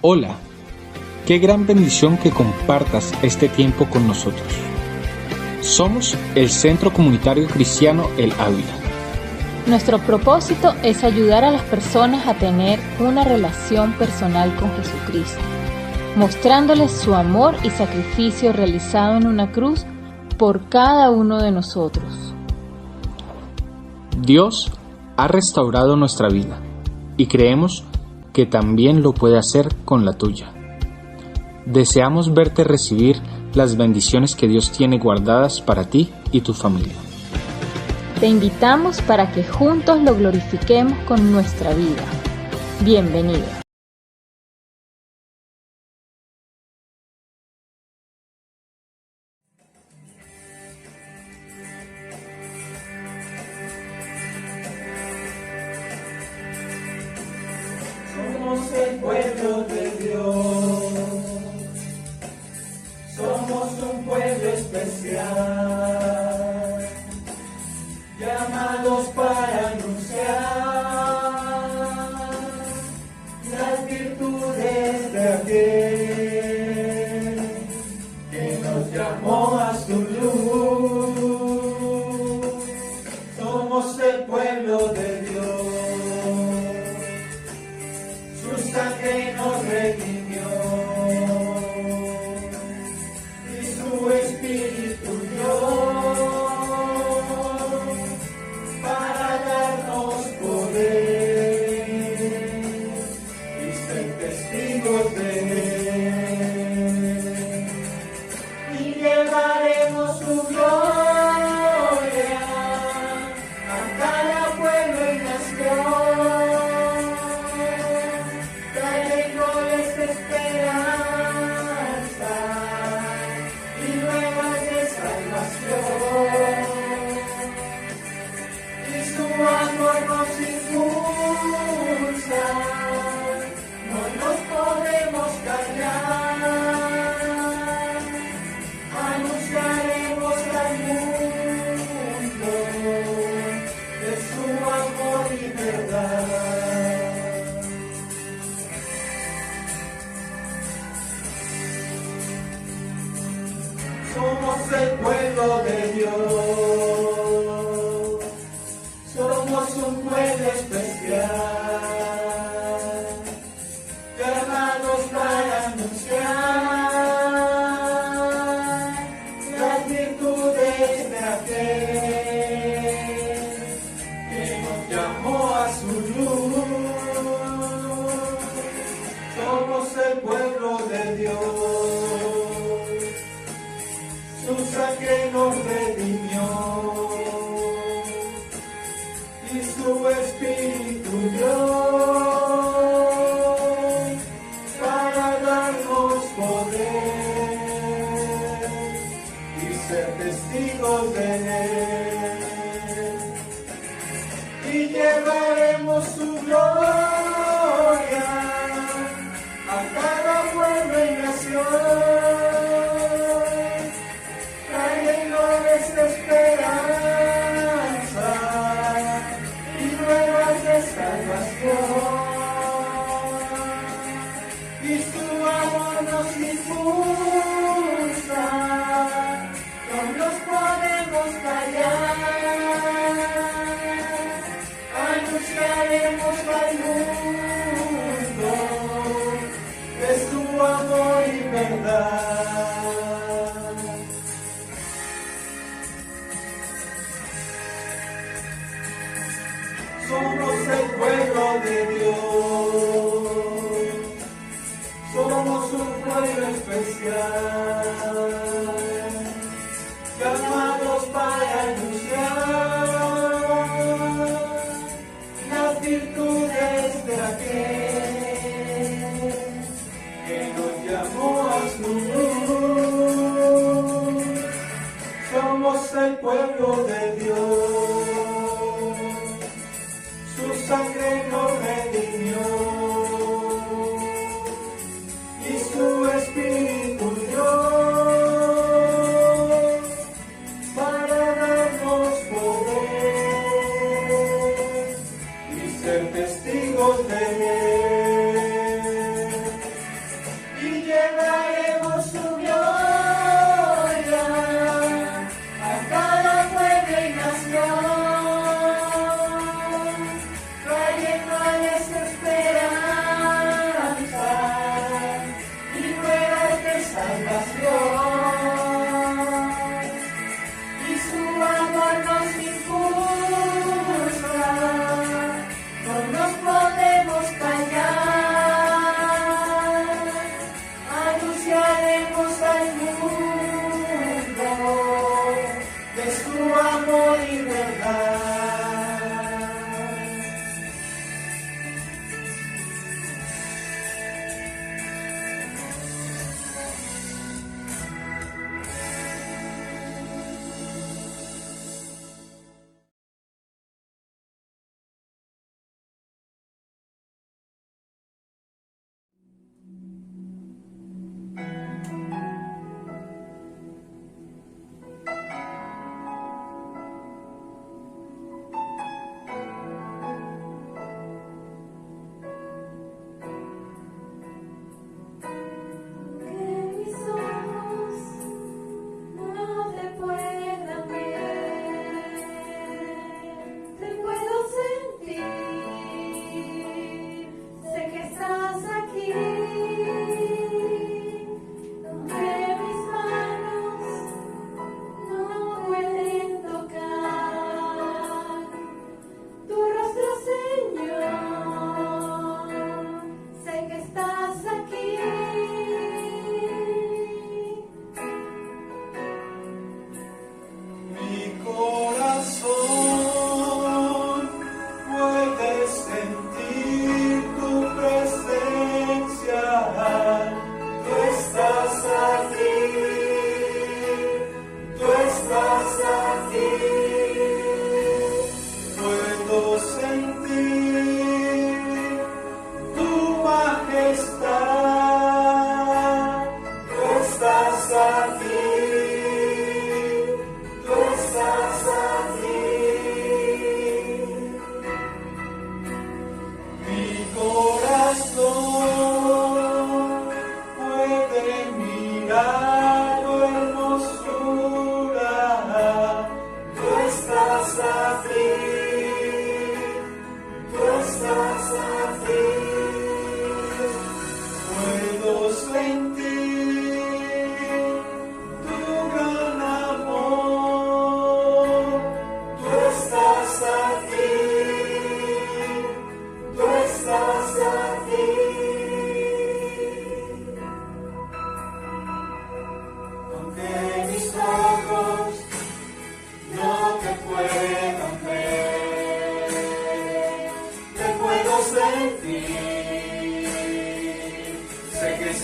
Hola, qué gran bendición que compartas este tiempo con nosotros. Somos el Centro Comunitario Cristiano El Ávila. Nuestro propósito es ayudar a las personas a tener una relación personal con Jesucristo, mostrándoles su amor y sacrificio realizado en una cruz por cada uno de nosotros. Dios ha restaurado nuestra vida y creemos que también lo puede hacer con la tuya. Deseamos verte recibir las bendiciones que Dios tiene guardadas para ti y tu familia. Te invitamos para que juntos lo glorifiquemos con nuestra vida. Bienvenido. Somos el pueblo de Dios, somos un pueblo especial, llamados para anunciar las virtudes de aquel que nos llamó a su luz. Somos el pueblo de Dios, su sangre nos redimió y su espíritu dio para darnos poder y ser testigos de él, y llevaremos su gloria a cada pueblo y nación, trayéndoles esperanza y nuevas de salvación. Y su amor nos impulsa, no nos podemos callar, anunciaremos al mundo de su amor y verdad. Somos el pueblo de Dios, somos un pueblo especial, llamados para anunciar las virtudes de aquel que nos llamó a su luz. Somos el pueblo de Dios, su sangre nos redimió y su espíritu dio para darnos poder y ser testigos de él, y llevaremos su gloria a cada pueblo y nación, trayéndoles esperanza y nuevas de salvación. Y su amor nos impulsa, no nos podemos callar, anunciaremos al mundo de su amor y verdad. Somos el pueblo de Dios, somos un pueblo especial, llamados para anunciar las virtudes de aquel que nos llamó a su luz.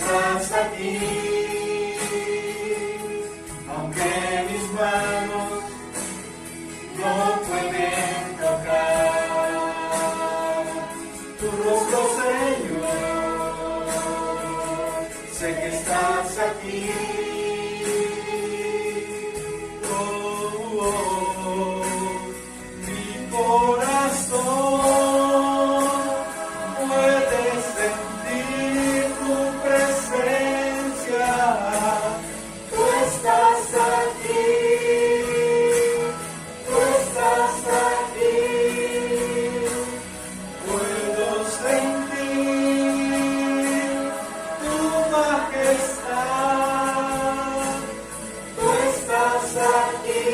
estás aquí, aunque mis manos no pueden tocar tu rostro, Señor. Sé que estás aquí. Mi corazón puede sentir tu presencia. Tú estás aquí. Tú estás aquí. Puedo sentir tu majestad. Tú estás aquí.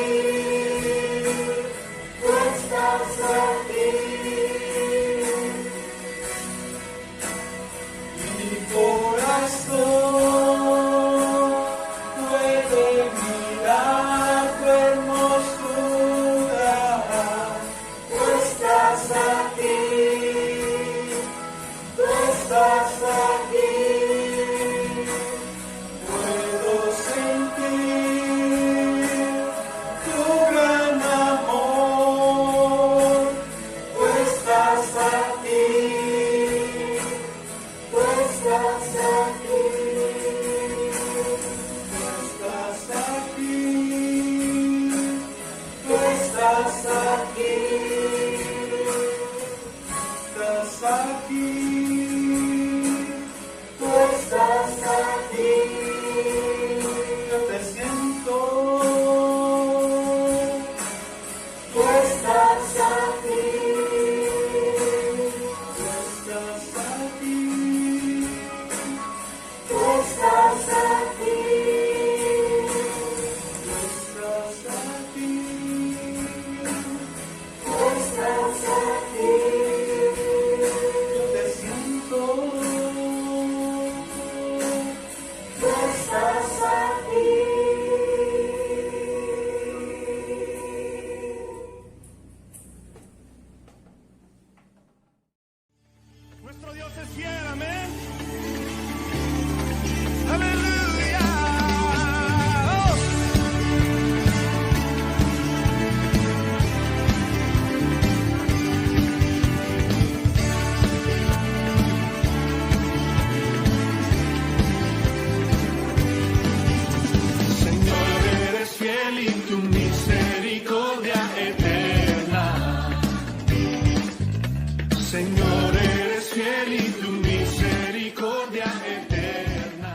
Tú estás aquí. Mi corazón puede mirar tu hermosura. Tú estás aquí. Tú estás aquí. Puedo sentir tu gran amor. Tú estás aquí. Tú estás aquí. Tú estás aquí. Tú estás aquí. Tú estás aquí. Yo te siento. Tú estás aquí. Tú estás aquí. Tú estás aquí. Tú estás aquí. Tú estás aquí. Yo te siento. Tú estás aquí. Nuestro Dios es fiel, amén. Aleluya. Oh. Señor, eres fiel y tu misericordia eterna. Señor, eres fiel y tu misericordia eterna.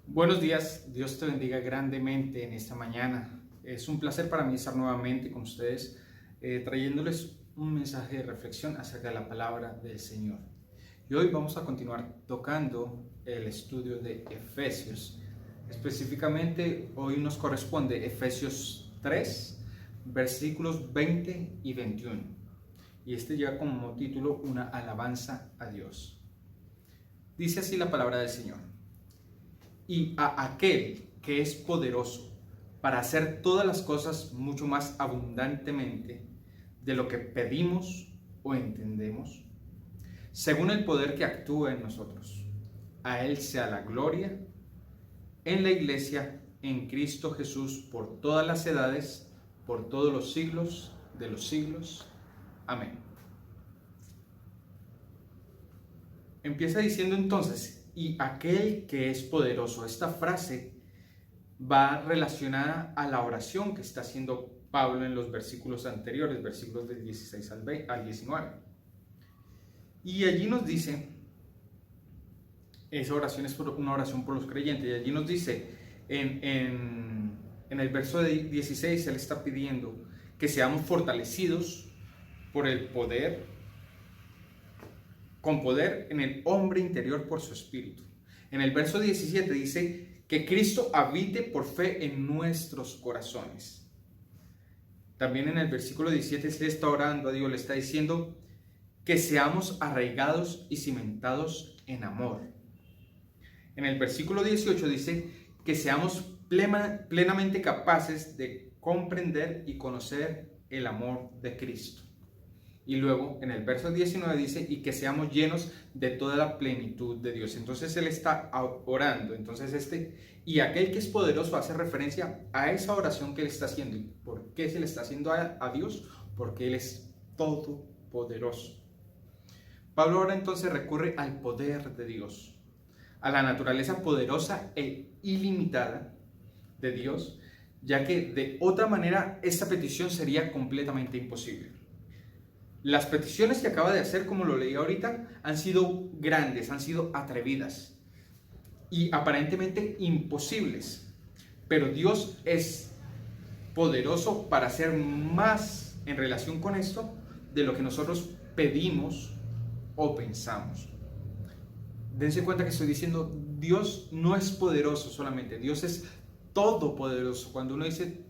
Buenos días, Dios te bendiga grandemente en esta mañana. Es un placer para mí estar nuevamente con ustedes trayéndoles un mensaje de reflexión acerca de la palabra del Señor. Y hoy vamos a continuar tocando el estudio de Efesios. Específicamente hoy nos corresponde Efesios 3, versículos 20 y 21. Y este lleva como título una alabanza a Dios. Dice así la palabra del Señor. Y a aquel que es poderoso para hacer todas las cosas mucho más abundantemente de lo que pedimos o entendemos, según el poder que actúa en nosotros. A Él sea la gloria en la Iglesia, en Cristo Jesús, por todas las edades, por todos los siglos de los siglos. Amén. Empieza diciendo entonces y aquel que es poderoso. Esta frase va relacionada a la oración que está haciendo Pablo en los versículos anteriores, versículos del 16 al 19. Y allí nos dice, esa oración es una oración por los creyentes, y allí nos dice, en el verso 16, él está pidiendo que seamos fortalecidos por el poder, con poder en el hombre interior por su espíritu. En el verso 17 dice que Cristo habite por fe en nuestros corazones. También en el versículo 17 se está orando a Dios, le está diciendo que seamos arraigados y cimentados en amor. En el versículo 18 dice que seamos plenamente capaces de comprender y conocer el amor de Cristo. Y luego en el verso 19 dice, y que seamos llenos de toda la plenitud de Dios. Entonces él está orando. Entonces y aquel que es poderoso hace referencia a esa oración que él está haciendo. ¿Y por qué se le está haciendo a Dios? Porque él es todopoderoso. Pablo ahora entonces recurre al poder de Dios, a la naturaleza poderosa e ilimitada de Dios, ya que de otra manera esta petición sería completamente imposible. Las peticiones que acaba de hacer, como lo leí ahorita, han sido grandes, han sido atrevidas y aparentemente imposibles, pero Dios es poderoso para hacer más en relación con esto de lo que nosotros pedimos o pensamos. Dense cuenta que estoy diciendo, Dios no es poderoso solamente, Dios es todopoderoso. Cuando uno dice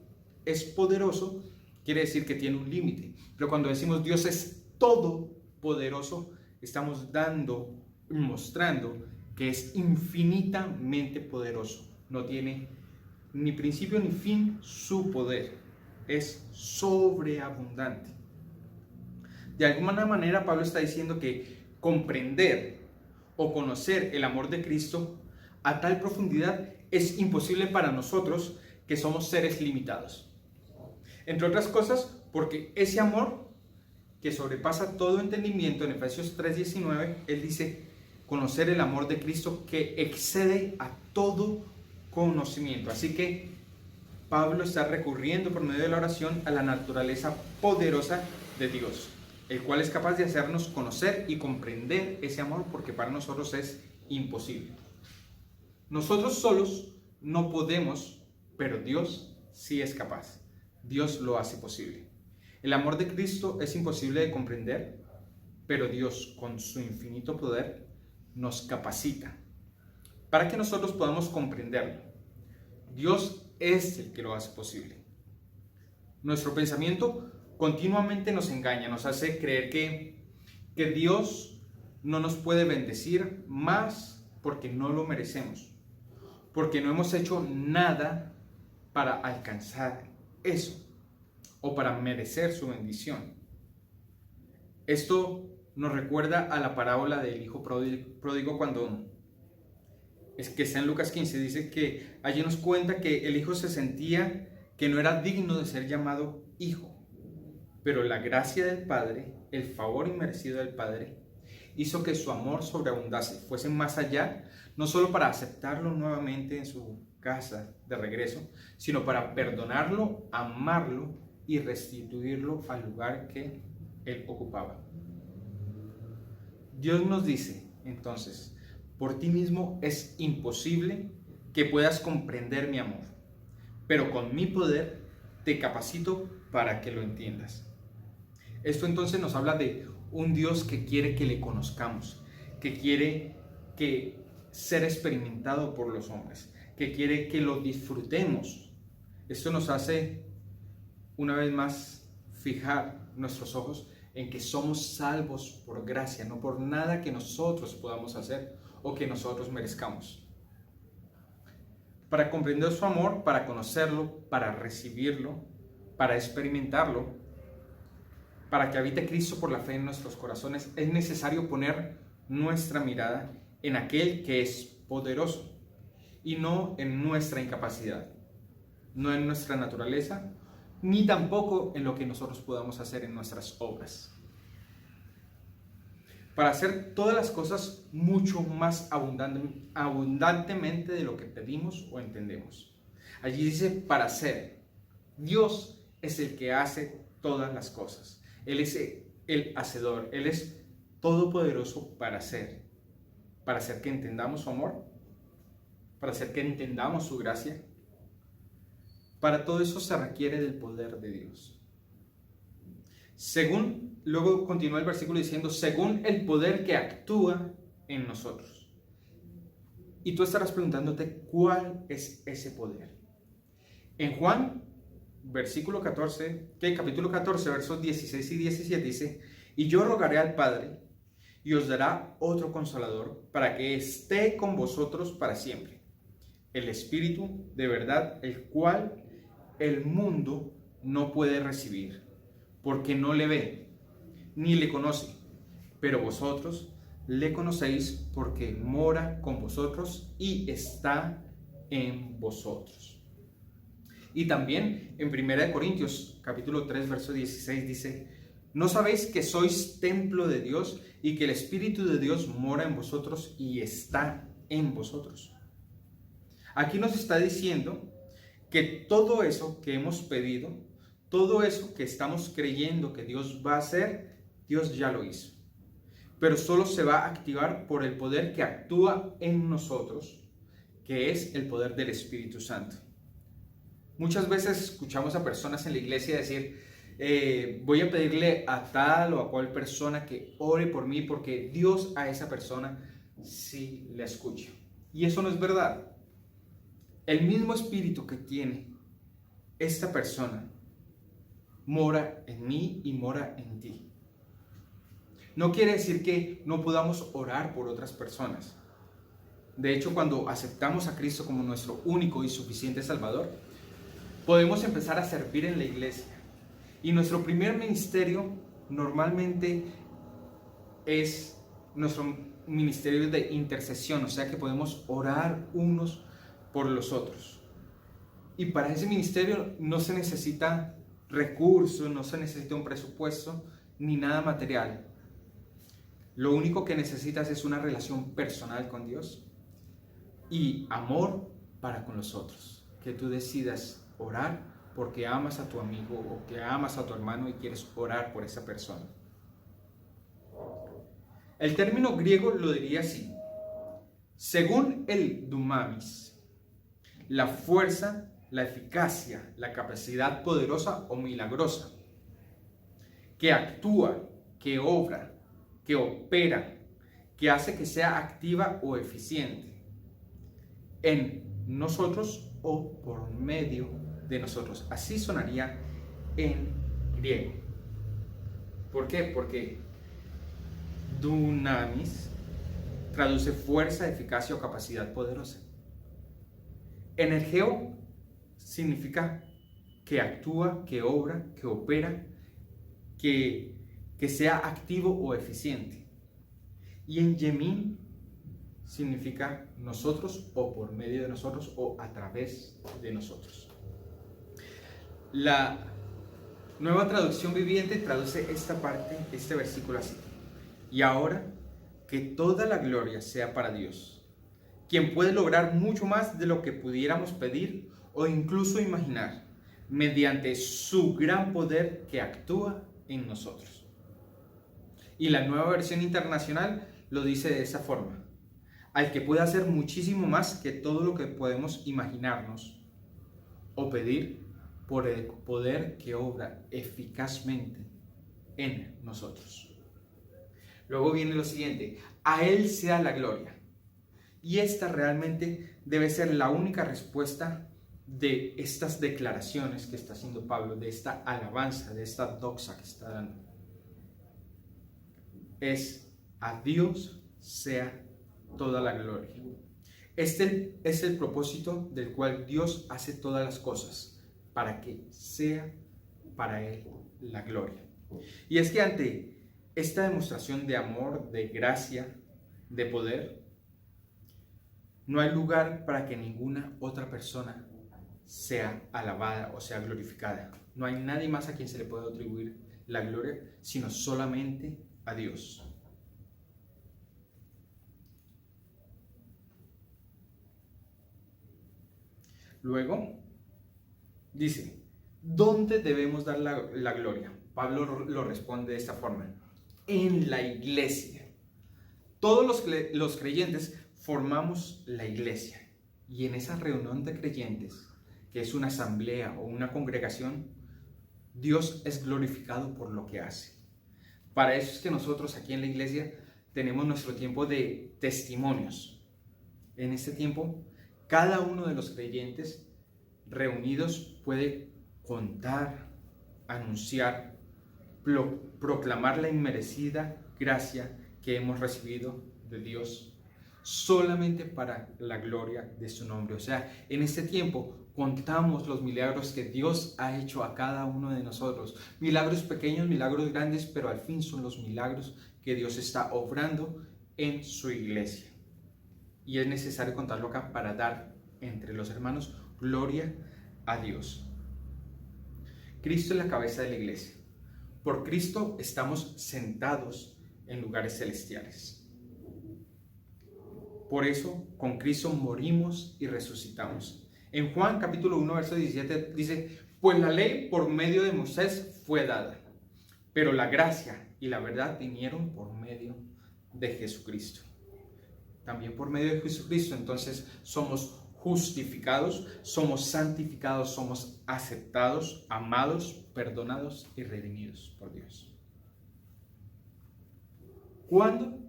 es poderoso, quiere decir que tiene un límite. Pero cuando decimos Dios es todopoderoso, estamos mostrando que es infinitamente poderoso. No tiene ni principio ni fin su poder. Es sobreabundante. De alguna manera Pablo está diciendo que comprender o conocer el amor de Cristo a tal profundidad es imposible para nosotros que somos seres limitados. Entre otras cosas, porque ese amor que sobrepasa todo entendimiento, en Efesios 3:19, él dice, conocer el amor de Cristo que excede a todo conocimiento. Así que Pablo está recurriendo por medio de la oración a la naturaleza poderosa de Dios, el cual es capaz de hacernos conocer y comprender ese amor, porque para nosotros es imposible. Nosotros solos no podemos, pero Dios sí es capaz. Dios lo hace posible. El amor de Cristo es imposible de comprender, pero Dios, con su infinito poder, nos capacita para que nosotros podamos comprenderlo. Dios es el que lo hace posible. Nuestro pensamiento continuamente nos engaña, nos hace creer que Dios no nos puede bendecir más porque no lo merecemos, porque no hemos hecho nada para alcanzar eso o para merecer su bendición. Esto nos recuerda a la parábola del hijo pródigo cuando que está en Lucas 15, dice que allí nos cuenta que el hijo se sentía que no era digno de ser llamado hijo, pero la gracia del Padre, el favor inmerecido del Padre, hizo que su amor sobreabundase, fuese más allá, no solo para aceptarlo nuevamente en su casa de regreso, sino para perdonarlo, amarlo y restituirlo al lugar que él ocupaba. Dios nos dice, entonces, por ti mismo es imposible que puedas comprender mi amor, pero con mi poder te capacito para que lo entiendas. Esto entonces nos habla de un Dios que quiere que le conozcamos, que quiere ser experimentado por los hombres, que quiere que lo disfrutemos. Esto nos hace, una vez más, fijar nuestros ojos en que somos salvos por gracia, no por nada que nosotros podamos hacer o que nosotros merezcamos. Para comprender su amor, para conocerlo, para recibirlo, para experimentarlo, para que habite Cristo por la fe en nuestros corazones, es necesario poner nuestra mirada en aquel que es poderoso y no en nuestra incapacidad, no en nuestra naturaleza, ni tampoco en lo que nosotros podamos hacer en nuestras obras. para hacer todas las cosas mucho más abundantemente de lo que pedimos o entendemos. Allí dice para hacer. Dios es el que hace todas las cosas. Él es el hacedor. Él es todopoderoso para hacer que entendamos su amor, para hacer que entendamos su gracia. Para todo eso se requiere del poder de Dios. Luego continúa el versículo diciendo, según el poder que actúa en nosotros. Y tú estarás preguntándote, ¿cuál es ese poder? En Juan, capítulo 14, versos 16 y 17 dice, y yo rogaré al Padre, y os dará otro Consolador, para que esté con vosotros para siempre. El Espíritu de verdad, el cual el mundo no puede recibir, porque no le ve, ni le conoce, pero vosotros le conocéis porque mora con vosotros y está en vosotros. Y también en 1 Corintios, capítulo 3, verso 16 dice, ¿no sabéis que sois templo de Dios y que el Espíritu de Dios mora en vosotros y está en vosotros? Aquí nos está diciendo que todo eso que hemos pedido, todo eso que estamos creyendo que Dios va a hacer, Dios ya lo hizo. Pero solo se va a activar por el poder que actúa en nosotros, que es el poder del Espíritu Santo. Muchas veces escuchamos a personas en la iglesia decir, voy a pedirle a tal o a cual persona que ore por mí porque Dios a esa persona sí le escucha. Y eso no es verdad. El mismo espíritu que tiene esta persona mora en mí y mora en ti. No quiere decir que no podamos orar por otras personas. De hecho, cuando aceptamos a Cristo como nuestro único y suficiente Salvador, podemos empezar a servir en la iglesia. Y nuestro primer ministerio normalmente es nuestro ministerio de intercesión, o sea que podemos orar unos por los otros. Y para ese ministerio no se necesita recursos, no se necesita un presupuesto, ni nada material. Lo único que necesitas es una relación personal con Dios y amor para con los otros. Que tú decidas orar porque amas a tu amigo o que amas a tu hermano y quieres orar por esa persona. El término griego lo diría así: según el dunamis, la fuerza, la eficacia, la capacidad poderosa o milagrosa, que actúa, que obra, que opera, que hace que sea activa o eficiente en nosotros o por medio de nosotros. Así sonaría en griego. ¿Por qué? Porque dunamis traduce fuerza, eficacia o capacidad poderosa. Energeo significa que actúa, que obra, que opera, que sea activo o eficiente. Y en yemin significa nosotros o por medio de nosotros o a través de nosotros. La Nueva Traducción Viviente traduce esta parte, este versículo así: y ahora que toda la gloria sea para Dios, quien puede lograr mucho más de lo que pudiéramos pedir o incluso imaginar, mediante su gran poder que actúa en nosotros. Y la Nueva Versión Internacional lo dice de esa forma: al que puede hacer muchísimo más que todo lo que podemos imaginarnos o pedir, por el poder que obra eficazmente en nosotros. Luego viene lo siguiente: a Él sea la gloria. Y esta realmente debe ser la única respuesta de estas declaraciones que está haciendo Pablo, de esta alabanza, de esta doxa que está dando. Es: a Dios sea toda la gloria. Este es el propósito del cual Dios hace todas las cosas, para que sea para Él la gloria. Y es que ante esta demostración de amor, de gracia, de poder, no hay lugar para que ninguna otra persona sea alabada o sea glorificada. No hay nadie más a quien se le pueda atribuir la gloria, sino solamente a Dios. Luego, dice, ¿dónde debemos dar la gloria? Pablo lo responde de esta forma, en la iglesia. Todos los creyentes formamos la iglesia, y en esa reunión de creyentes, que es una asamblea o una congregación, Dios es glorificado por lo que hace. Para eso es que nosotros aquí en la iglesia tenemos nuestro tiempo de testimonios. En este tiempo, cada uno de los creyentes reunidos puede contar, anunciar, proclamar la inmerecida gracia que hemos recibido de Dios solamente para la gloria de su nombre. O sea, en este tiempo contamos los milagros que Dios ha hecho a cada uno de nosotros. Milagros pequeños, milagros grandes, pero al fin son los milagros que Dios está obrando en su iglesia. Y es necesario contarlo acá para dar entre los hermanos gloria a Dios. Cristo es la cabeza de la iglesia. Por Cristo estamos sentados en lugares celestiales. Por eso, con Cristo morimos y resucitamos. En Juan capítulo 1, verso 17 dice, pues la ley por medio de Moisés fue dada, pero la gracia y la verdad vinieron por medio de Jesucristo. También por medio de Jesucristo, entonces, somos justificados, somos santificados, somos aceptados, amados, perdonados y redimidos por Dios. ¿Cuándo?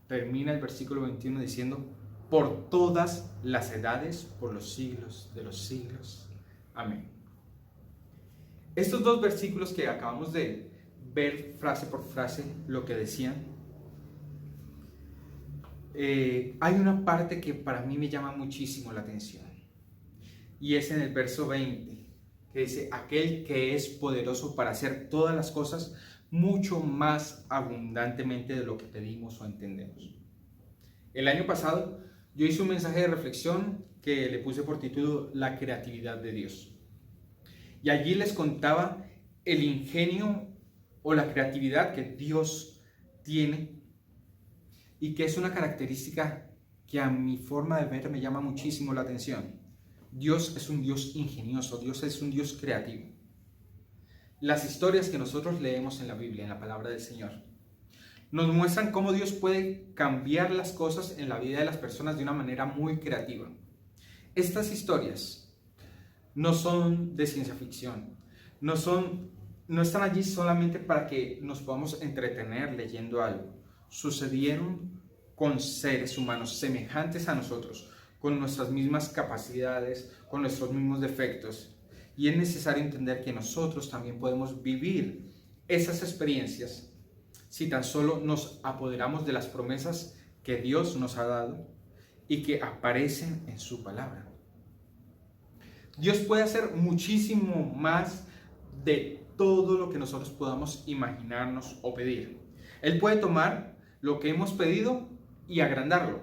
Termina el versículo 21 diciendo, por todas las edades, por los siglos de los siglos. Amén. Estos dos versículos que acabamos de ver frase por frase lo que decían, hay una parte que para mí me llama muchísimo la atención, y es en el verso 20, que dice, aquel que es poderoso para hacer todas las cosas mucho más abundantemente de lo que pedimos o entendemos. El año pasado yo hice un mensaje de reflexión que le puse por título La creatividad de Dios, y allí les contaba el ingenio o la creatividad que Dios tiene, y que es una característica que a mi forma de ver me llama muchísimo la atención. Dios es un Dios ingenioso, Dios es un Dios creativo. Las historias que nosotros leemos en la Biblia, en la palabra del Señor, nos muestran cómo Dios puede cambiar las cosas en la vida de las personas de una manera muy creativa. Estas historias no son de ciencia ficción, no están allí solamente para que nos podamos entretener leyendo algo. Sucedieron con seres humanos semejantes a nosotros, con nuestras mismas capacidades, con nuestros mismos defectos. Y es necesario entender que nosotros también podemos vivir esas experiencias si tan solo nos apoderamos de las promesas que Dios nos ha dado y que aparecen en su palabra. Dios puede hacer muchísimo más de todo lo que nosotros podamos imaginarnos o pedir. Él puede tomar lo que hemos pedido y agrandarlo.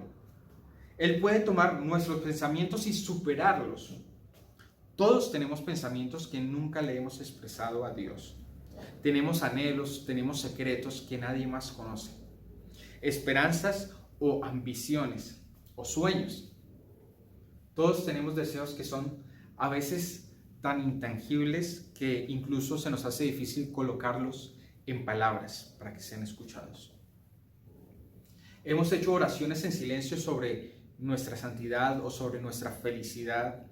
Él puede tomar nuestros pensamientos y superarlos. Todos tenemos pensamientos que nunca le hemos expresado a Dios. Tenemos anhelos, tenemos secretos que nadie más conoce. Esperanzas o ambiciones o sueños. Todos tenemos deseos que son a veces tan intangibles que incluso se nos hace difícil colocarlos en palabras para que sean escuchados. Hemos hecho oraciones en silencio sobre nuestra santidad o sobre nuestra felicidad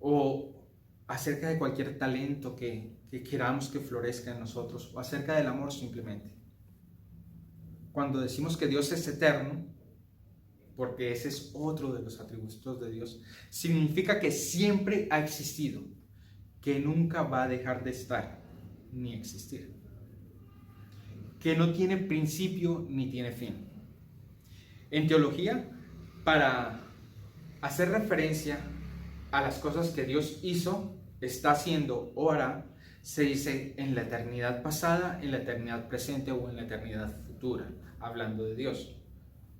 o acerca de cualquier talento que queramos que florezca en nosotros o acerca del amor simplemente. Cuando decimos que Dios es eterno, porque ese es otro de los atributos de Dios, significa que siempre ha existido, que nunca va a dejar de estar ni existir, que no tiene principio ni tiene fin. En teología, para hacer referencia a las cosas que Dios hizo, está haciendo o hará, se dice en la eternidad pasada, en la eternidad presente o en la eternidad futura, hablando de Dios.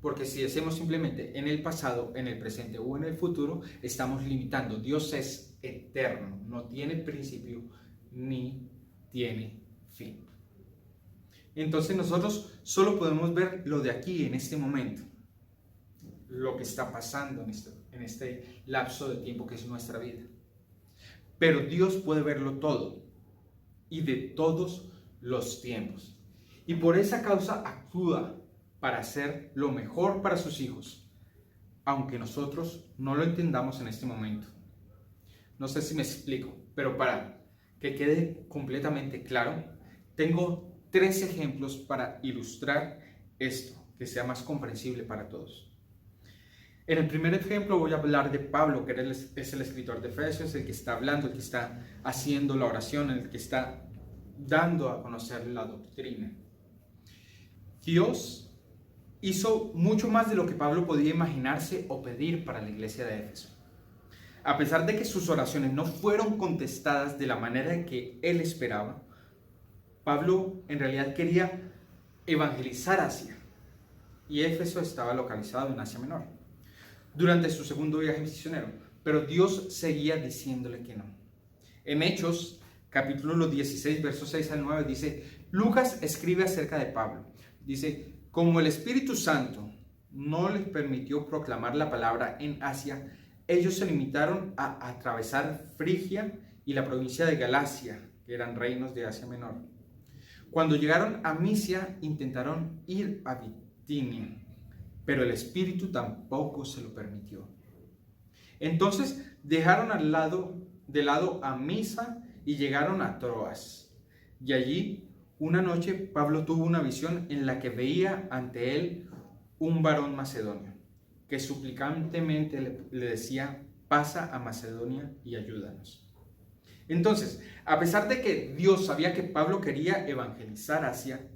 Porque si decimos simplemente en el pasado, en el presente o en el futuro, estamos limitando. Dios es eterno, no tiene principio ni tiene fin. Entonces nosotros solo podemos ver lo de aquí en este momento. lo que está pasando en este lapso de tiempo que es nuestra vida. Pero Dios puede verlo todo y de todos los tiempos. Y por esa causa actúa para hacer lo mejor para sus hijos, aunque nosotros no lo entendamos en este momento. No sé si me explico, pero para que quede completamente claro, tengo 3 ejemplos para ilustrar esto, que sea más comprensible para todos. En el primer ejemplo voy a hablar de Pablo, que es el escritor de Efesios, el que está hablando, el que está haciendo la oración, el que está dando a conocer la doctrina. Dios hizo mucho más de lo que Pablo podía imaginarse o pedir para la iglesia de Éfeso. A pesar de que sus oraciones no fueron contestadas de la manera en que él esperaba, Pablo en realidad quería evangelizar Asia, y Éfeso estaba localizado en Asia Menor, durante su segundo viaje misionero, pero Dios seguía diciéndole que no. En Hechos, capítulo 16, versos 6 al 9, dice, Lucas escribe acerca de Pablo, dice, como el Espíritu Santo no les permitió proclamar la palabra en Asia, ellos se limitaron a atravesar Frigia y la provincia de Galacia, que eran reinos de Asia Menor. Cuando llegaron a Misia, intentaron ir a Bitinia, pero el Espíritu tampoco se lo permitió. Entonces dejaron de lado a Misa y llegaron a Troas. Y allí, una noche, Pablo tuvo una visión en la que veía ante él un varón macedonio, que suplicantemente le decía, pasa a Macedonia y ayúdanos. Entonces, a pesar de que Dios sabía que Pablo quería evangelizar Asia,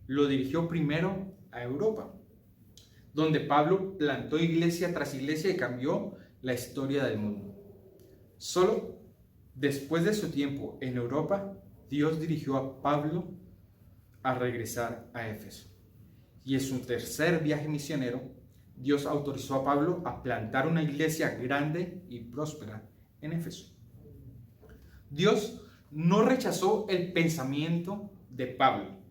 lo dirigió primero a Europa, donde Pablo plantó iglesia tras iglesia y cambió la historia del mundo. Solo después de su tiempo en Europa, Dios dirigió a Pablo a regresar a Éfeso. Y en su tercer viaje misionero, Dios autorizó a Pablo a plantar una iglesia grande y próspera en Éfeso. Dios no rechazó el pensamiento de Pablo.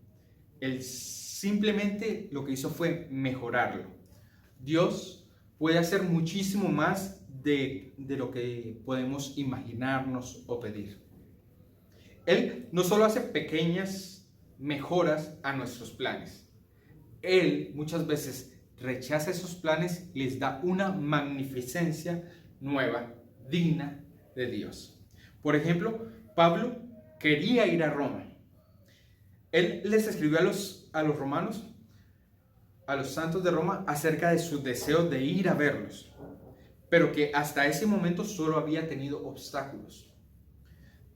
Él simplemente lo que hizo fue mejorarlo. Dios puede hacer muchísimo más de lo que podemos imaginarnos o pedir. Él no solo hace pequeñas mejoras a nuestros planes. Él muchas veces rechaza esos planes y les da una magnificencia nueva, digna de Dios. Por ejemplo, Pablo quería ir a Roma. Él les escribió a los romanos, a los santos de Roma, acerca de su deseo de ir a verlos, pero que hasta ese momento solo había tenido obstáculos.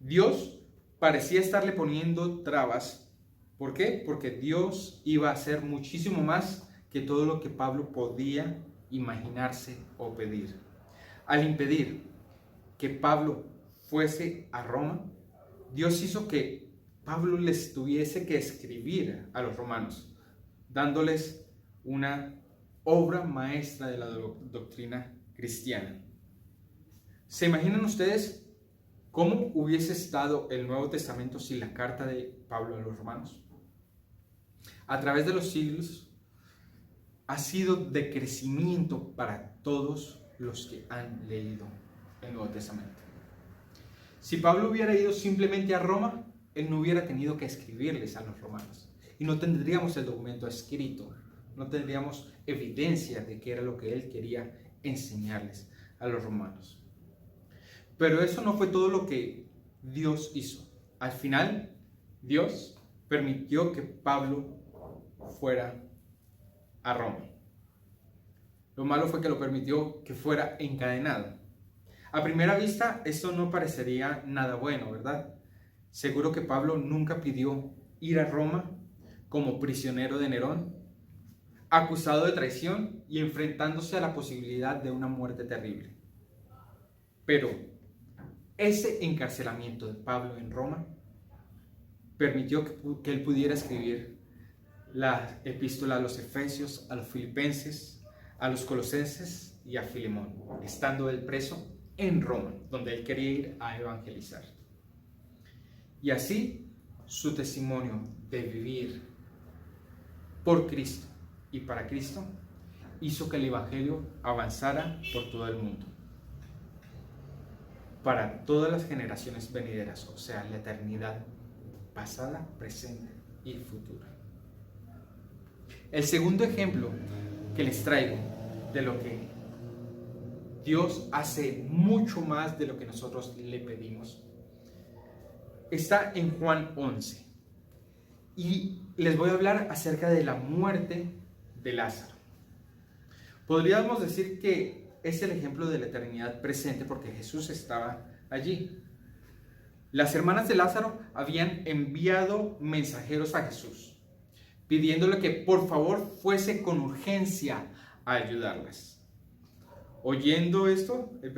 Dios parecía estarle poniendo trabas. ¿Por qué? Porque Dios iba a hacer muchísimo más que todo lo que Pablo podía imaginarse o pedir. Al impedir que Pablo fuese a Roma, Dios hizo que Pablo les tuviese que escribir a los romanos, dándoles una obra maestra de la doctrina cristiana. ¿Se imaginan ustedes cómo hubiese estado el Nuevo Testamento sin la carta de Pablo a los romanos? A través de los siglos ha sido de crecimiento para todos los que han leído el Nuevo Testamento. Si Pablo hubiera ido simplemente a Roma, él no hubiera tenido que escribirles a los romanos y no tendríamos el documento escrito, no tendríamos evidencia de qué era lo que él quería enseñarles a los romanos. Pero eso no fue todo lo que Dios hizo. Al final, Dios permitió que Pablo fuera a Roma. Lo malo fue que lo permitió que fuera encadenado. A primera vista, esto no parecería nada bueno, ¿verdad? Seguro que Pablo nunca pidió ir a Roma como prisionero de Nerón, acusado de traición y enfrentándose a la posibilidad de una muerte terrible. Pero ese encarcelamiento de Pablo en Roma permitió que él pudiera escribir la epístola a los Efesios, a los Filipenses, a los Colosenses y a Filemón, estando él preso en Roma, donde él quería ir a evangelizar. Y así su testimonio de vivir por Cristo y para Cristo hizo que el Evangelio avanzara por todo el mundo, para todas las generaciones venideras, o sea, la eternidad pasada, presente y futura. El segundo ejemplo que les traigo de lo que Dios hace mucho más de lo que nosotros le pedimos está en Juan 11. Y les voy a hablar acerca de la muerte de Lázaro. Podríamos decir que es el ejemplo de la eternidad presente porque Jesús estaba allí. Las hermanas de Lázaro habían enviado mensajeros a Jesús, pidiéndole que por favor fuese con urgencia a ayudarlas. Oyendo esto, el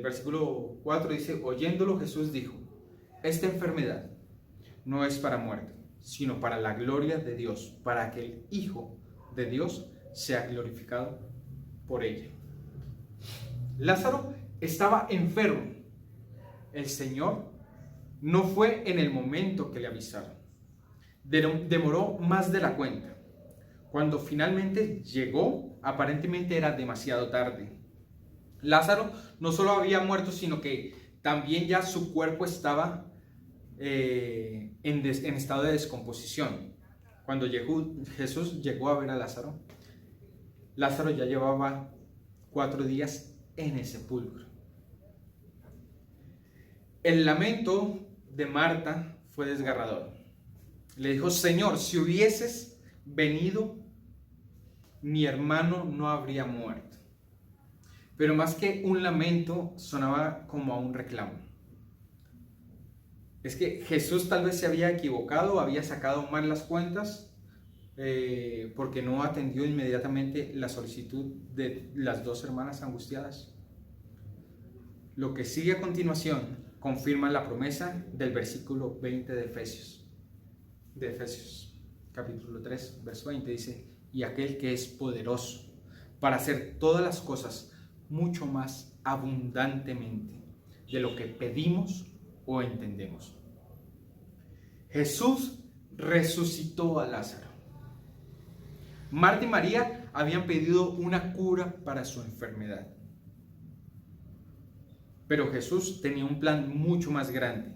versículo 4 dice, oyéndolo Jesús dijo, esta enfermedad no es para muerte, sino para la gloria de Dios, para que el Hijo de Dios sea glorificado por ella. Lázaro estaba enfermo. El Señor no fue en el momento que le avisaron. Demoró más de la cuenta. Cuando finalmente llegó, aparentemente era demasiado tarde. Lázaro no solo había muerto, sino que también ya su cuerpo estaba en estado de descomposición. Cuando Jesús llegó a ver a Lázaro, Lázaro ya llevaba 4 días en el sepulcro. El lamento de Marta fue desgarrador. Le dijo, Señor, si hubieses venido, mi hermano no habría muerto. Pero más que un lamento, sonaba como a un reclamo. Es que Jesús tal vez se había equivocado, había sacado mal las cuentas, porque no atendió inmediatamente la solicitud de las 2 hermanas angustiadas. Lo que sigue a continuación confirma la promesa del versículo 20 de Efesios, capítulo 3, verso 20, dice, y aquel que es poderoso para hacer todas las cosas mucho más abundantemente de lo que pedimos o entendemos. Jesús resucitó a Lázaro. Marta y María habían pedido una cura para su enfermedad. Pero Jesús tenía un plan mucho más grande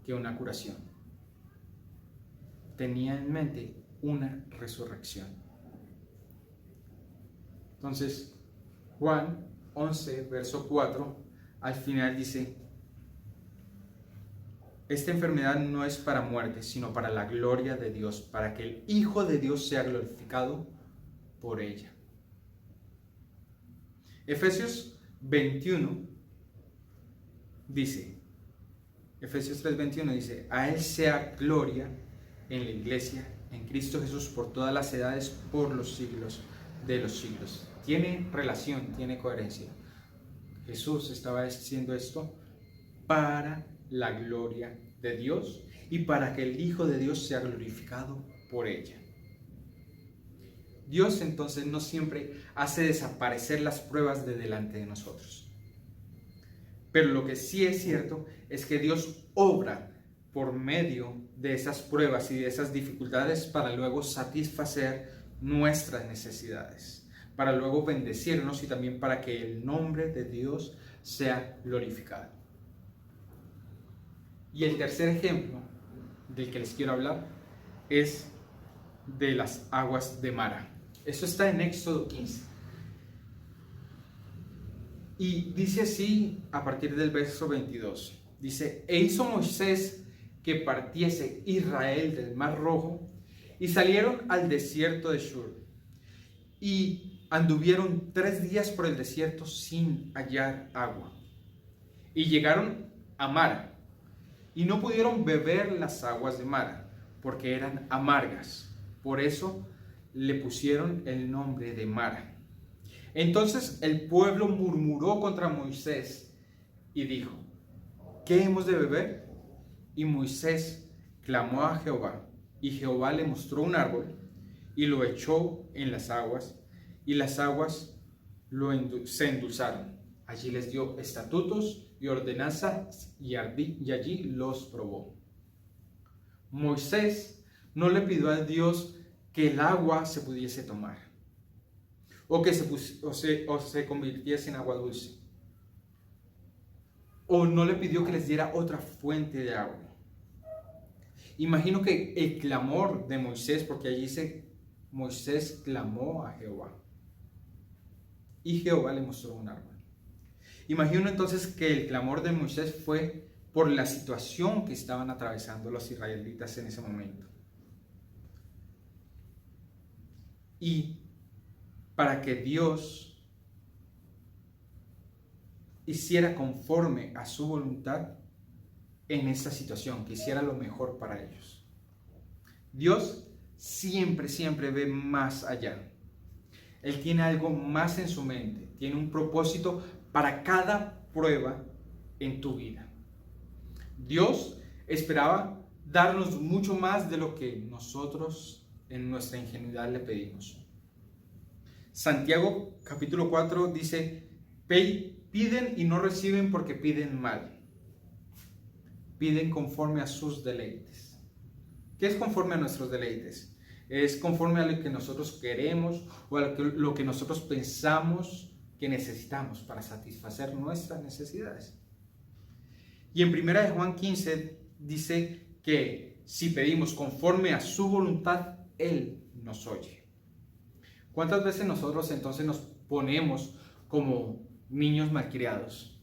que una curación. Tenía en mente una resurrección. Entonces, Juan 11, verso 4, al final dice, esta enfermedad no es para muerte, sino para la gloria de Dios, para que el Hijo de Dios sea glorificado por ella. Efesios 21 dice, Efesios 3:21 dice, a Él sea gloria en la iglesia, en Cristo Jesús, por todas las edades, por los siglos de los siglos. Tiene relación, tiene coherencia. Jesús estaba haciendo esto para la gloria de Dios y para que el Hijo de Dios sea glorificado por ella. Dios entonces no siempre hace desaparecer las pruebas de delante de nosotros. Pero lo que sí es cierto es que Dios obra por medio de esas pruebas y de esas dificultades para luego satisfacer nuestras necesidades, para luego bendecirnos y también para que el nombre de Dios sea glorificado. Y el tercer ejemplo del que les quiero hablar es de las aguas de Mara. Eso está en Éxodo 15. Y dice así a partir del verso 22. Dice, e hizo Moisés que partiese Israel del Mar Rojo y salieron al desierto de Shur. Y anduvieron 3 días por el desierto sin hallar agua. Y llegaron a Mara. Y no pudieron beber las aguas de Mara, porque eran amargas. Por eso le pusieron el nombre de Mara. Entonces el pueblo murmuró contra Moisés y dijo, ¿qué hemos de beber? Y Moisés clamó a Jehová, y Jehová le mostró un árbol, y lo echó en las aguas, y las aguas se endulzaron. Allí les dio estatutos y ordenanzas, y allí los probó. Moisés no le pidió a Dios que el agua se pudiese tomar. o que se convirtiese en agua dulce, o no le pidió que les diera otra fuente de agua. Imagino que el clamor de Moisés, porque allí dice Moisés clamó a Jehová y Jehová le mostró un árbol. Imagino entonces que el clamor de Moisés fue por la situación que estaban atravesando los israelitas en ese momento. Y para que Dios hiciera conforme a su voluntad en esta situación, que hiciera lo mejor para ellos. Dios siempre ve más allá. Él tiene algo más en su mente, tiene un propósito para cada prueba en tu vida. Dios esperaba darnos mucho más de lo que nosotros en nuestra ingenuidad le pedimos. Santiago capítulo 4 dice: piden y no reciben porque piden mal. Piden conforme a sus deleites. ¿Qué es conforme a nuestros deleites? Es conforme a lo que nosotros queremos o a lo que nosotros pensamos que necesitamos para satisfacer nuestras necesidades. Y en 1 Juan 15 dice que si pedimos conforme a su voluntad, Él nos oye. ¿Cuántas veces nosotros entonces nos ponemos como niños malcriados,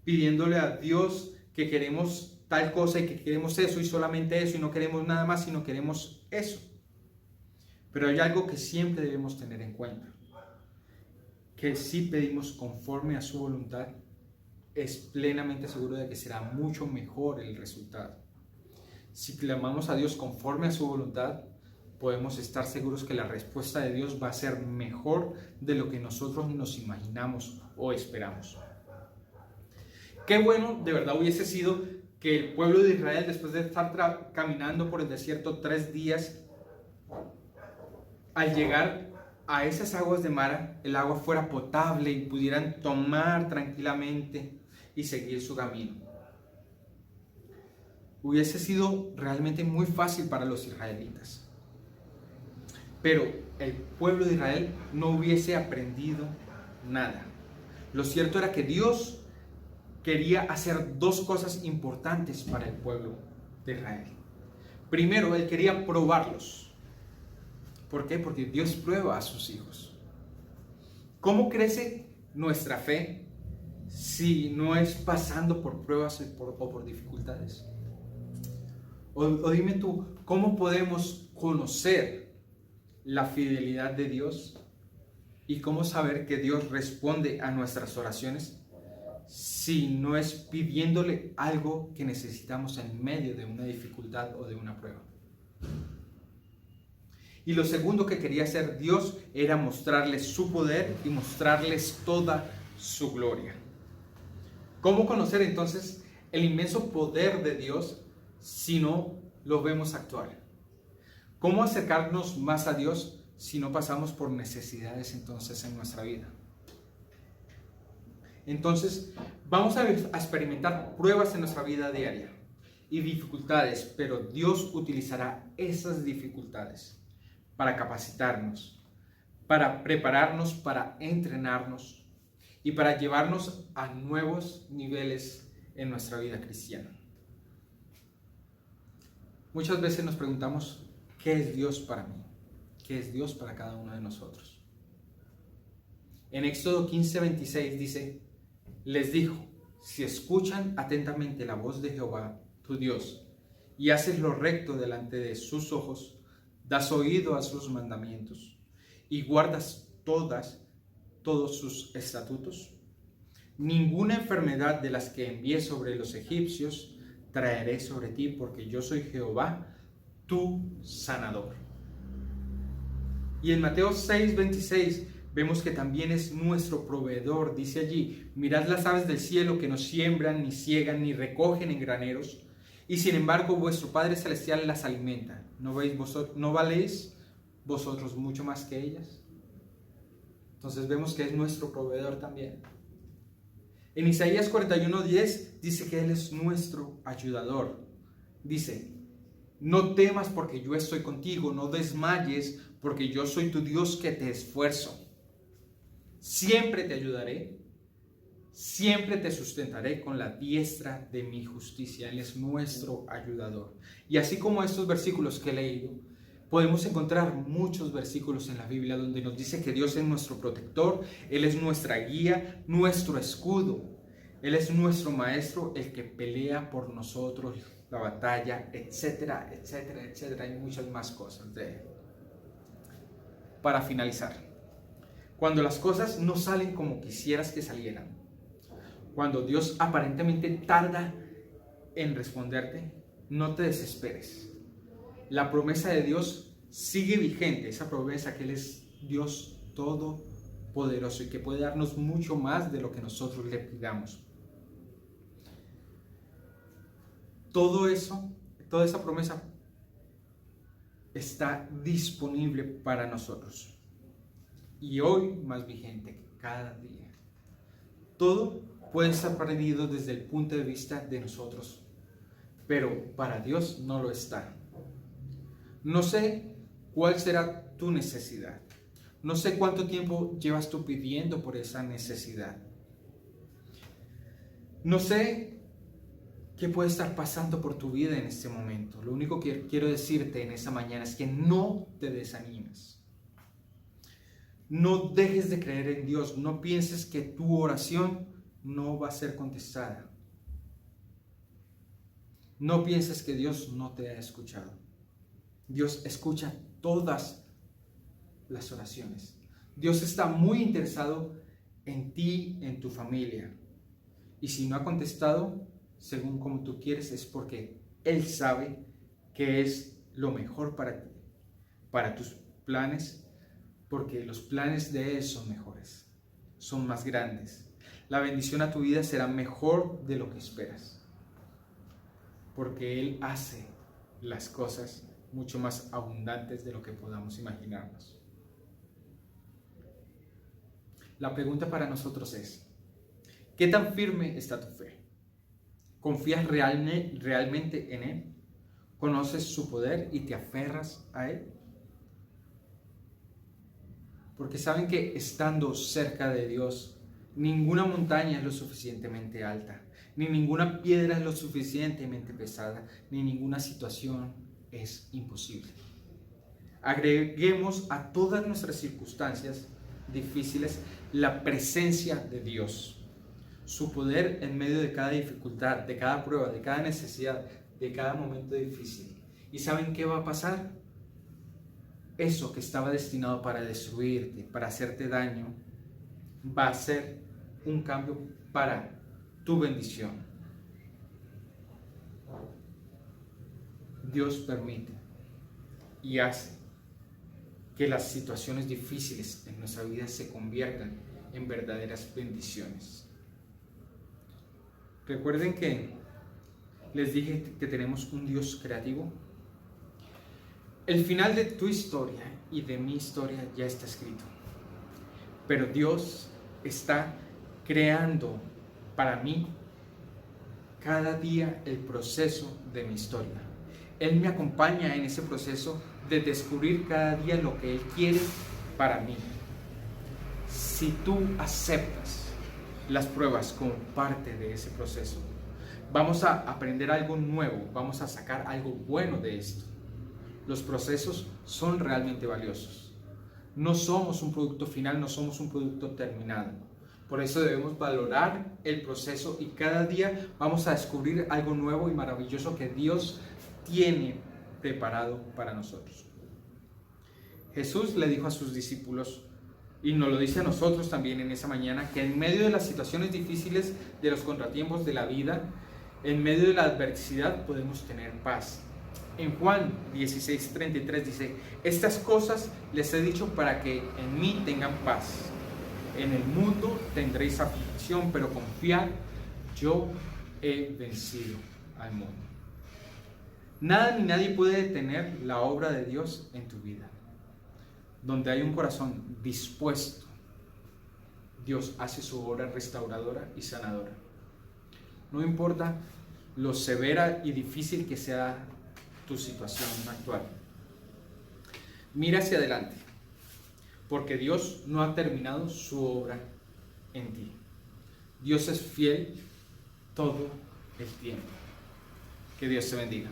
pidiéndole a Dios que queremos tal cosa y que queremos eso y solamente eso y no queremos nada más sino queremos eso? Pero hay algo que siempre debemos tener en cuenta, que si pedimos conforme a su voluntad, es plenamente seguro de que será mucho mejor el resultado. Si clamamos a Dios conforme a su voluntad, podemos estar seguros que la respuesta de Dios va a ser mejor de lo que nosotros nos imaginamos o esperamos. Qué bueno de verdad hubiese sido que el pueblo de Israel, después de estar caminando por el desierto 3 días, al llegar a esas aguas de Mara, el agua fuera potable y pudieran tomar tranquilamente y seguir su camino. Hubiese sido realmente muy fácil para los israelitas. Pero el pueblo de Israel no hubiese aprendido nada. Lo cierto era que Dios quería hacer 2 cosas importantes para el pueblo de Israel. Primero, Él quería probarlos. ¿Por qué? Porque Dios prueba a sus hijos. ¿Cómo crece nuestra fe si no es pasando por pruebas o por dificultades? O dime tú, ¿cómo podemos conocer la fidelidad de Dios y cómo saber que Dios responde a nuestras oraciones si no es pidiéndole algo que necesitamos en medio de una dificultad o de una prueba? Y lo segundo que quería hacer Dios era mostrarles su poder y mostrarles toda su gloria. ¿Cómo conocer entonces el inmenso poder de Dios si no lo vemos actuar? ¿Cómo acercarnos más a Dios si no pasamos por necesidades entonces en nuestra vida? Entonces vamos a experimentar pruebas en nuestra vida diaria y dificultades, pero Dios utilizará esas dificultades para capacitarnos, para prepararnos, para entrenarnos y para llevarnos a nuevos niveles en nuestra vida cristiana. Muchas veces nos preguntamos, ¿qué es Dios para mí? ¿Qué es Dios para cada uno de nosotros? En Éxodo 15:26 dice: les dijo, si escuchan atentamente la voz de Jehová, tu Dios, y haces lo recto delante de sus ojos, das oído a sus mandamientos y guardas todos sus estatutos, ninguna enfermedad de las que envié sobre los egipcios traeré sobre ti, porque yo soy Jehová, tu sanador. Y en Mateo 6:26 vemos que también es nuestro proveedor. Dice allí: mirad las aves del cielo, que no siembran, ni ciegan, ni recogen en graneros, y sin embargo vuestro Padre Celestial las alimenta. ¿No valéis vosotros mucho más que ellas? Entonces vemos que es nuestro proveedor también. En Isaías 41:10 dice que Él es nuestro ayudador. Dice: no temas porque yo estoy contigo, no desmayes porque yo soy tu Dios que te esfuerzo. siempre te ayudaré, siempre te sustentaré con la diestra de mi justicia. Él es nuestro ayudador. Y así como estos versículos que he leído, podemos encontrar muchos versículos en la Biblia donde nos dice que Dios es nuestro protector, Él es nuestra guía, nuestro escudo. Él es nuestro maestro, el que pelea por nosotros la batalla, etcétera, etcétera, etcétera. Hay muchas más cosas de Él. Para finalizar, cuando las cosas no salen como quisieras que salieran, cuando Dios aparentemente tarda en responderte, no te desesperes. La promesa de Dios sigue vigente, esa promesa que Él es Dios todopoderoso y que puede darnos mucho más de lo que nosotros le pidamos. Todo eso, toda esa promesa está disponible para nosotros. Y hoy más vigente que cada día. Todo puede estar perdido desde el punto de vista de nosotros, pero para Dios no lo está. No sé cuál será tu necesidad. No sé cuánto tiempo llevas tú pidiendo por esa necesidad. No sé qué puede estar pasando por tu vida en este momento. Lo único que quiero decirte en esta mañana es que no te desanimes. No dejes de creer en Dios. No pienses que tu oración no va a ser contestada. No pienses que Dios no te ha escuchado. Dios escucha todas las oraciones. Dios está muy interesado en ti, en tu familia. Y si no ha contestado, según como tú quieres, es porque Él sabe que es lo mejor para ti, para tus planes, porque los planes de Él son mejores, son más grandes. La bendición a tu vida será mejor de lo que esperas, porque Él hace las cosas mucho más abundantes de lo que podamos imaginarnos. La pregunta para nosotros es, ¿qué tan firme está tu fe? ¿Confías realmente en Él? ¿Conoces su poder y te aferras a Él? Porque saben que estando cerca de Dios, ninguna montaña es lo suficientemente alta, ni ninguna piedra es lo suficientemente pesada, ni ninguna situación es imposible. Agreguemos a todas nuestras circunstancias difíciles la presencia de Dios. Su poder en medio de cada dificultad, de cada prueba, de cada necesidad, de cada momento difícil. ¿Y saben qué va a pasar? Eso que estaba destinado para destruirte, para hacerte daño, va a ser un cambio para tu bendición. Dios permite y hace que las situaciones difíciles en nuestra vida se conviertan en verdaderas bendiciones. Recuerden que les dije que tenemos un Dios creativo. El final de tu historia y de mi historia ya está escrito. Pero Dios está creando para mí cada día el proceso de mi historia. Él me acompaña en ese proceso de descubrir cada día lo que Él quiere para mí. Si tú aceptas las pruebas como parte de ese proceso, vamos a aprender algo nuevo, vamos a sacar algo bueno de esto. Los procesos son realmente valiosos. No somos un producto final, no somos un producto terminado. Por eso debemos valorar el proceso y cada día vamos a descubrir algo nuevo y maravilloso que Dios tiene preparado para nosotros. Jesús le dijo a sus discípulos, y nos lo dice a nosotros también en esa mañana, que en medio de las situaciones difíciles, de los contratiempos de la vida, en medio de la adversidad podemos tener paz. En Juan 16:33 dice, estas cosas les he dicho para que en mí tengan paz. En el mundo tendréis aflicción, pero confiad, yo he vencido al mundo. Nada ni nadie puede detener la obra de Dios en tu vida. Donde hay un corazón dispuesto, Dios hace su obra restauradora y sanadora. No importa lo severa y difícil que sea tu situación actual. Mira hacia adelante. porque Dios no ha terminado su obra en ti. Dios es fiel todo el tiempo. Que Dios te bendiga.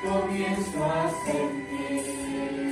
Comienzo a sentir